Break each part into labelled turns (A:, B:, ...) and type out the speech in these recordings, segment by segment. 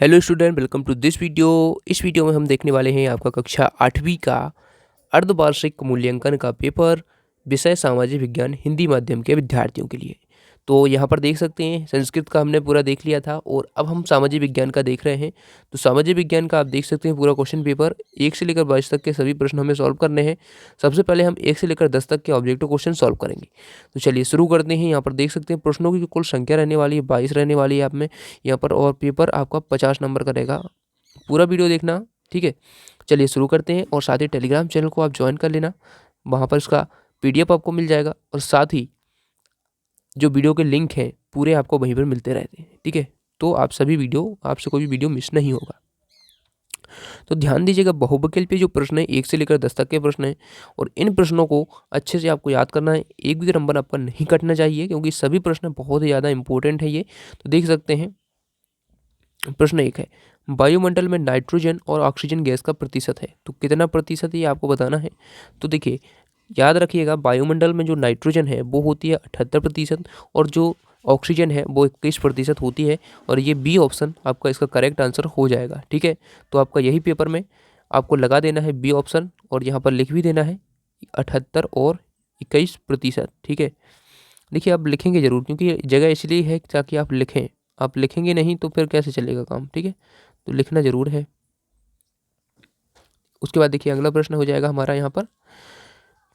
A: Hello student, welcome to this video. इस video में हम देखने वाले हैं आपका कक्षा 8वीं का अर्धवार्षिक मूल्यांकन का पेपर, विषय सामाजिक विज्ञान हिंदी माध्यम के विद्यार्थियों के लिए। तो यहाँ पर देख सकते हैं संस्कृत का हमने पूरा देख लिया था और अब हम सामाजिक विज्ञान का देख रहे हैं। तो सामाजिक विज्ञान का आप देख सकते हैं पूरा क्वेश्चन पेपर 1 से लेकर 22 तक के सभी प्रश्न हमें सॉल्व करने हैं। सबसे पहले हम 1 से लेकर 10 तक के ऑब्जेक्टिव क्वेश्चन सॉल्व करेंगे। तो चलिए शुरू करते हैं। यहाँ पर देख सकते हैं प्रश्नों की कुल संख्या रहने वाली है 22 रहने वाली है आप में यहाँ पर, और पेपर आपका 50 नंबर का रहेगा। पूरा वीडियो देखना, ठीक है। चलिए शुरू करते हैं और साथ ही टेलीग्राम चैनल को आप ज्वाइन कर लेना, वहाँ पर इसका PDF आपको मिल जाएगा और साथ ही जो वीडियो के लिंक हैं पूरे आपको वहीं पर मिलते रहते हैं, ठीक है। तो आप सभी वीडियो, आपसे कोई भी वीडियो मिस नहीं होगा। तो ध्यान दीजिएगा, बहुविकल्प पे जो प्रश्न है 1 से लेकर 10 तक के प्रश्न हैं और इन प्रश्नों को अच्छे से आपको याद करना है। एक भी नंबर आपका नहीं कटना चाहिए क्योंकि सभी प्रश्न बहुत ही ज़्यादा इंपॉर्टेंट है ये। तो देख सकते हैं प्रश्न 1 है, वायुमंडल में नाइट्रोजन और ऑक्सीजन गैस का प्रतिशत है, तो कितना प्रतिशत है ये आपको बताना है। तो देखिए याद रखिएगा, वायुमंडल में जो नाइट्रोजन है वो होती है 78% और जो ऑक्सीजन है वो 21% होती है, और ये बी ऑप्शन आपका इसका करेक्ट आंसर हो जाएगा, ठीक है। तो आपका यही पेपर में आपको लगा देना है बी ऑप्शन और यहाँ पर लिख भी देना है 78 और 21%, ठीक है। देखिए आप लिखेंगे ज़रूर क्योंकि ये जगह इसलिए है ताकि आप लिखें। आप लिखेंगे नहीं तो फिर कैसे चलेगा काम, ठीक है। तो लिखना ज़रूर है। उसके बाद देखिए अगला प्रश्न हो जाएगा हमारा यहाँ पर।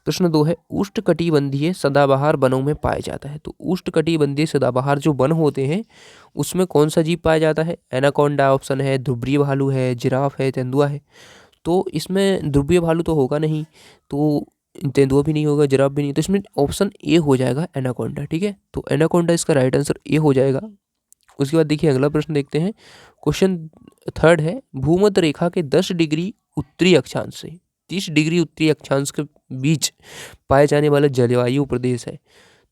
A: प्रश्न 2 है, उष्णकटिबंधीय सदाबहार वनों में पाया जाता है। तो उष्णकटिबंधीय सदाबहार जो वन होते हैं उसमें कौन सा जीव पाया जाता है। एनाकोंडा ऑप्शन है, ध्रुवीय भालू है, जिराफ है, तेंदुआ है। तो इसमें ध्रुवीय भालू तो होगा नहीं, तो तेंदुआ भी नहीं होगा, जिराफ भी नहीं, तो इसमें ऑप्शन ए हो जाएगा एनाकोंडा, ठीक है। तो एनाकोंडा इसका राइट आंसर ए हो जाएगा। उसके बाद देखिए अगला प्रश्न देखते हैं। क्वेश्चन 3 है, भूमध्य रेखा के 10 डिग्री उत्तरी अक्षांश से 30 डिग्री उत्तरी अक्षांश के बीच पाए जाने वाला जलवायु प्रदेश है।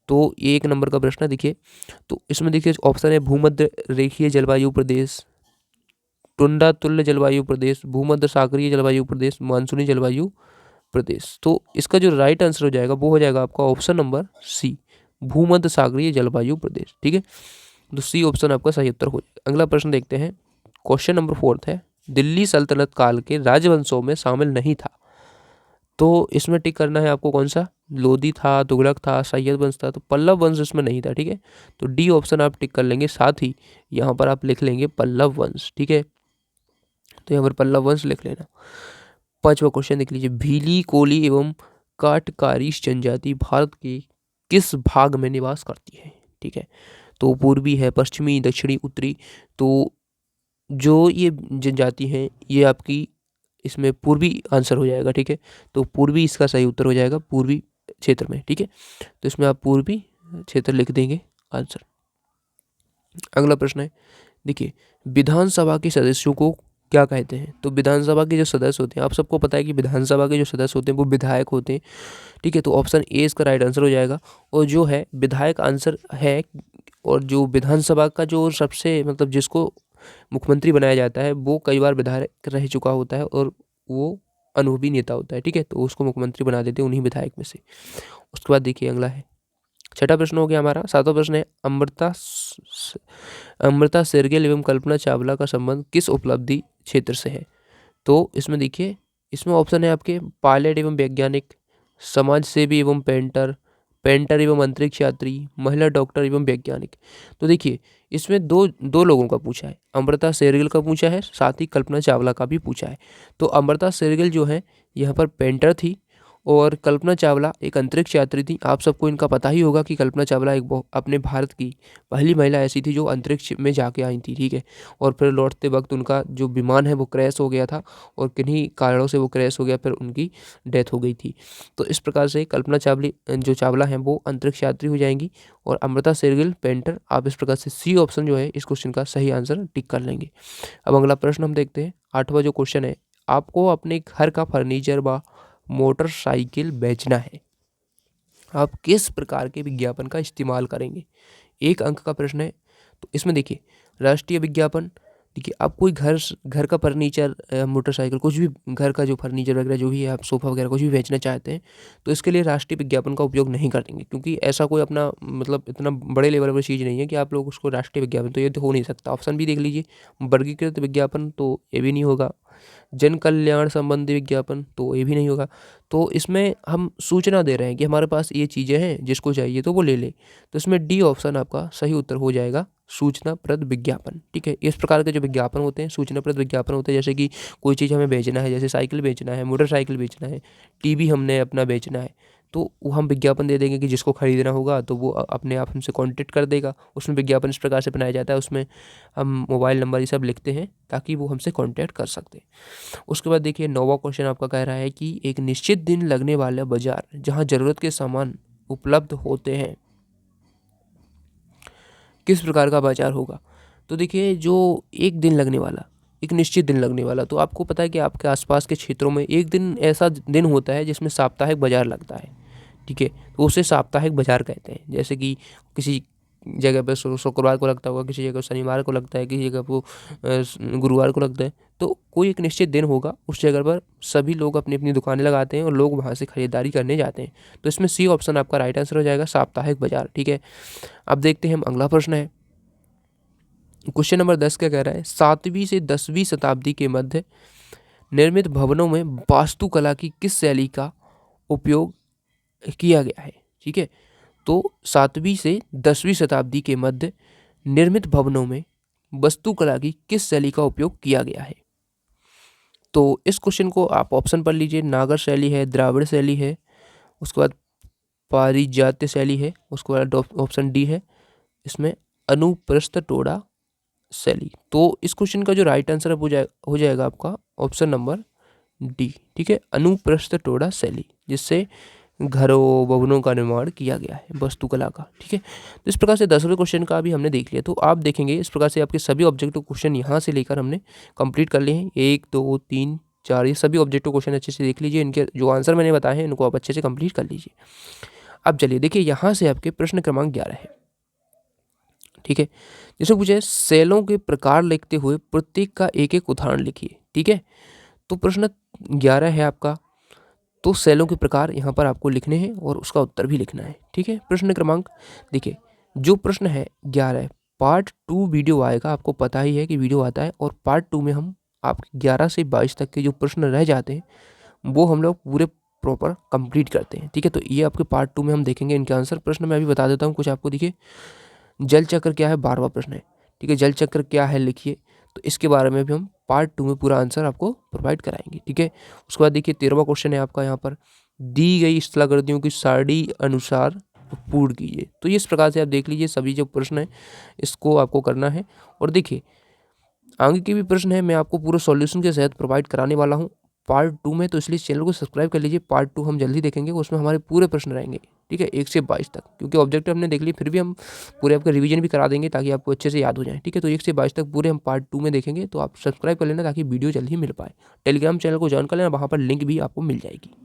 A: तो ये 1 नंबर का प्रश्न है। देखिए तो इसमें देखिए ऑप्शन है भूमध्य रेखीय जलवायु प्रदेश, टुंडा तुल्य जलवायु प्रदेश, भूमध्य सागरीय जलवायु प्रदेश, मानसूनी जलवायु प्रदेश। तो इसका जो राइट आंसर हो जाएगा वो हो जाएगा आपका ऑप्शन नंबर सी, भूमध्य सागरीय जलवायु प्रदेश, ठीक है। तो सी ऑप्शन आपका सही उत्तर हो जाएगा। अगला प्रश्न देखते हैं। क्वेश्चन नंबर 4 है, दिल्ली सल्तनत काल के राजवंशों में शामिल नहीं था। तो इसमें टिक करना है आपको कौन सा, लोधी था, तुगलक था, सैयद वंश था। तो पल्लव वंश इसमें नहीं था, ठीक है। तो डी ऑप्शन आप टिक कर लेंगे, साथ ही यहाँ पर आप लिख लेंगे पल्लव वंश, ठीक है। तो यहाँ पर पल्लव वंश लिख लेना। 5वां क्वेश्चन देख लीजिए, भीली, कोली एवं काटकारीश जनजाति भारत के किस भाग में निवास करती है, ठीक है। तो पूर्वी है, पश्चिमी, दक्षिणी, उत्तरी। तो जो ये जनजाति हैं ये आपकी इसमें पूर्वी आंसर हो जाएगा, ठीक है। तो पूर्वी इसका सही उत्तर हो जाएगा, पूर्वी क्षेत्र में, ठीक है। तो इसमें आप पूर्वी क्षेत्र लिख देंगे आंसर। अगला प्रश्न है, देखिए विधानसभा के सदस्यों को क्या कहते हैं। तो विधानसभा के जो सदस्य होते हैं, आप सबको पता है कि विधानसभा के जो सदस्य होते हैं वो विधायक होते हैं, ठीक है। तो ऑप्शन ए इसका राइट आंसर हो जाएगा। और जो है विधायक आंसर है, और जो विधानसभा का जो सबसे मतलब जिसको मुख्यमंत्री बनाया जाता है वो कई बार विधायक रह चुका होता है और वो अनुभवी नेता होता है, ठीक है। तो उसको मुख्यमंत्री बना देते हैं उन्हीं विधायक में से। उसके बाद देखिए अगला है, 6ठा प्रश्न हो गया हमारा। 7वां प्रश्न है, अमृता शेरगिल एवं कल्पना चावला का संबंध किस उपलब्धि क्षेत्र से है। तो इसमें देखिए इसमें ऑप्शन है आपके पायलट एवं वैज्ञानिक, समाज सेवी एवं पेंटर, पेंटर एवं अंतरिक्ष यात्री, महिला डॉक्टर एवं वैज्ञानिक। तो देखिए इसमें दो लोगों का पूछा है, अमृता शेरगिल का पूछा है, साथ ही कल्पना चावला का भी पूछा है। तो अमृता शेरगिल जो है यहाँ पर पेंटर थी और कल्पना चावला एक अंतरिक्ष यात्री थी। आप सबको इनका पता ही होगा कि कल्पना चावला एक अपने भारत की पहली महिला ऐसी थी जो अंतरिक्ष में जाके आई थी, ठीक है। और फिर लौटते वक्त उनका जो विमान है वो क्रैश हो गया था और किन्हीं कारणों से वो क्रैश हो गया, फिर उनकी डेथ हो गई थी। तो इस प्रकार से कल्पना चावला हैं वो अंतरिक्ष यात्री हो जाएंगी और अमृता शेरगिल पेंटर। आप इस प्रकार से सी ऑप्शन जो है इस क्वेश्चन का सही आंसर टिक कर लेंगे। अब अगला प्रश्न हम देखते हैं। 8वां जो क्वेश्चन है, आपको अपने घर का फर्नीचर व मोटरसाइकिल बेचना है, आप किस प्रकार के विज्ञापन का इस्तेमाल करेंगे। 1 अंक का प्रश्न है। तो इसमें देखिए राष्ट्रीय विज्ञापन, ठीक है। आप कोई घर का फर्नीचर, मोटरसाइकिल, कुछ भी घर का जो फर्नीचर वगैरह जो भी है, आप सोफ़ा वगैरह कुछ भी बेचना चाहते हैं, तो इसके लिए राष्ट्रीय विज्ञापन का उपयोग नहीं करेंगे, क्योंकि ऐसा कोई अपना मतलब इतना बड़े लेवल पर चीज़ नहीं है कि आप लोग उसको राष्ट्रीय विज्ञापन, तो ये तो हो नहीं सकता। ऑप्शन भी देख लीजिए, वर्गीकृत विज्ञापन, तो ये भी नहीं होगा। जन कल्याण संबंधी विज्ञापन, तो ये भी नहीं होगा। तो इसमें हम सूचना दे रहे हैं कि हमारे पास ये चीज़ें हैं, जिसको चाहिए तो वो ले ले। तो इसमें डी ऑप्शन आपका सही उत्तर हो जाएगा, सूचनाप्रद विज्ञापन। ठीक है, इस प्रकार के जो विज्ञापन होते हैं सूचनाप्रद विज्ञापन होते हैं, जैसे कि कोई चीज़ हमें बेचना है, जैसे साइकिल बेचना है, मोटरसाइकिल बेचना है, टीवी हमने अपना बेचना है, तो वो हम विज्ञापन दे देंगे कि जिसको खरीदना होगा तो वो अपने आप हमसे कांटेक्ट कर देगा। उसमें विज्ञापन इस प्रकार से बनाया जाता है, उसमें हम मोबाइल नंबर ये सब लिखते हैं ताकि वो हमसे कांटेक्ट कर सकते हैं। उसके बाद देखिए 9वां क्वेश्चन आपका कह रहा है कि एक निश्चित दिन लगने वाला बाजार जहाँ ज़रूरत के सामान उपलब्ध होते हैं, किस प्रकार का बाजार होगा। तो देखिए जो एक दिन लगने वाला, एक निश्चित दिन लगने वाला, तो आपको पता है कि आपके आसपास के क्षेत्रों में एक दिन ऐसा दिन होता है जिसमें साप्ताहिक बाजार लगता है। ठीक है, तो उसे साप्ताहिक बाजार कहते हैं। जैसे कि किसी जगह पर शुक्रवार को लगता होगा, किसी जगह शनिवार को लगता है, किसी जगह वो गुरुवार को लगता है। तो कोई एक निश्चित दिन होगा, उस जगह पर सभी लोग अपनी अपनी दुकानें लगाते हैं और लोग वहाँ से खरीदारी करने जाते हैं। तो इसमें सी ऑप्शन आपका राइट आंसर हो जाएगा, साप्ताहिक बाजार। ठीक है, अब देखते हैं हम अगला प्रश्न है। क्वेश्चन नंबर 10 क्या कह रहा है, 7वीं से 10वीं शताब्दी के मध्य निर्मित भवनों में वास्तुकला की किस शैली का उपयोग किया गया है। ठीक है, तो 7वीं से 10वीं शताब्दी के मध्य निर्मित भवनों में वास्तुकला की किस शैली का उपयोग किया गया है। तो इस क्वेश्चन को आप ऑप्शन पढ़ लीजिए, नागर शैली है, द्राविड़ शैली है, उसके बाद पारिजात्य शैली है, उसके बाद ऑप्शन डी है इसमें अनुप्रस्थ टोड़ा शैली। तो इस क्वेश्चन का जो राइट आंसर हो जाएगा आपका ऑप्शन नंबर डी। ठीक है, अनुप्रस्थ टोड़ा शैली, जिससे घरों भवनों का निर्माण किया गया है वास्तुकला का। ठीक है, तो इस प्रकार से 10वें क्वेश्चन का भी हमने देख लिया। तो आप देखेंगे इस प्रकार से आपके सभी ऑब्जेक्टिव क्वेश्चन यहाँ से लेकर हमने कंप्लीट कर लिए हैं। 1 2 3 4 ये सभी ऑब्जेक्टिव क्वेश्चन अच्छे से देख लीजिए। इनके जो आंसर मैंने बताए हैं इनको आप अच्छे से कंप्लीट कर लीजिए। अब चलिए देखिए, यहाँ से आपके प्रश्न क्रमांक 11 है। ठीक है, जैसे पूछे सेलों के प्रकार लिखते हुए प्रत्येक का एक एक उदाहरण लिखिए। ठीक है, तो प्रश्न 11 है आपका, तो सेलों के प्रकार यहाँ पर आपको लिखने हैं और उसका उत्तर भी लिखना है। ठीक है, प्रश्न क्रमांक देखिए, जो प्रश्न है 11 पार्ट 2 वीडियो आएगा, आपको पता ही है कि वीडियो आता है, और पार्ट 2 में हम आप 11 से 22 तक के जो प्रश्न रह जाते हैं वो हम लोग पूरे प्रॉपर कंप्लीट करते हैं। ठीक है, तो ये आपके पार्ट 2 में हम देखेंगे इनके आंसर। प्रश्न मैं अभी बता देता हूँ कुछ आपको। देखिए, जल चक्र क्या है, 12वां प्रश्न है। ठीक है, जल चक्र क्या है लिखिए, तो इसके बारे में भी हम पार्ट 2 में पूरा आंसर आपको प्रोवाइड कराएंगे। ठीक है, उसके बाद देखिए 13वां क्वेश्चन है आपका, यहाँ पर दी गई स्थलाकृतियों की सारणी अनुसार पूर्ण कीजिए। तो इस प्रकार से आप देख लीजिए सभी जो प्रश्न है इसको आपको करना है। और देखिए आगे के भी प्रश्न है मैं आपको पूरे सॉल्यूशन के साथ प्रोवाइड कराने वाला हूँ पार्ट 2 में, तो इसलिए चैनल को सब्सक्राइब कर लीजिए। पार्ट 2 हम जल्दी देखेंगे, उसमें हमारे पूरे प्रश्न रहेंगे। ठीक है, 1 से 22 तक, क्योंकि ऑब्जेक्टिव हमने देख लिए, फिर भी हम पूरे आपका रिवीजन भी करा देंगे ताकि आपको अच्छे से याद हो जाए। ठीक है, तो 1 से 22 तक पूरे हम पार्ट 2 में देखेंगे, तो आप सब्सक्राइब कर लेना ताकि वीडियो जल्दी मिल पाए। टेलीग्राम चैनल को ज्वाइन कर लेना, वहाँ पर लिंक भी आपको मिल जाएगी।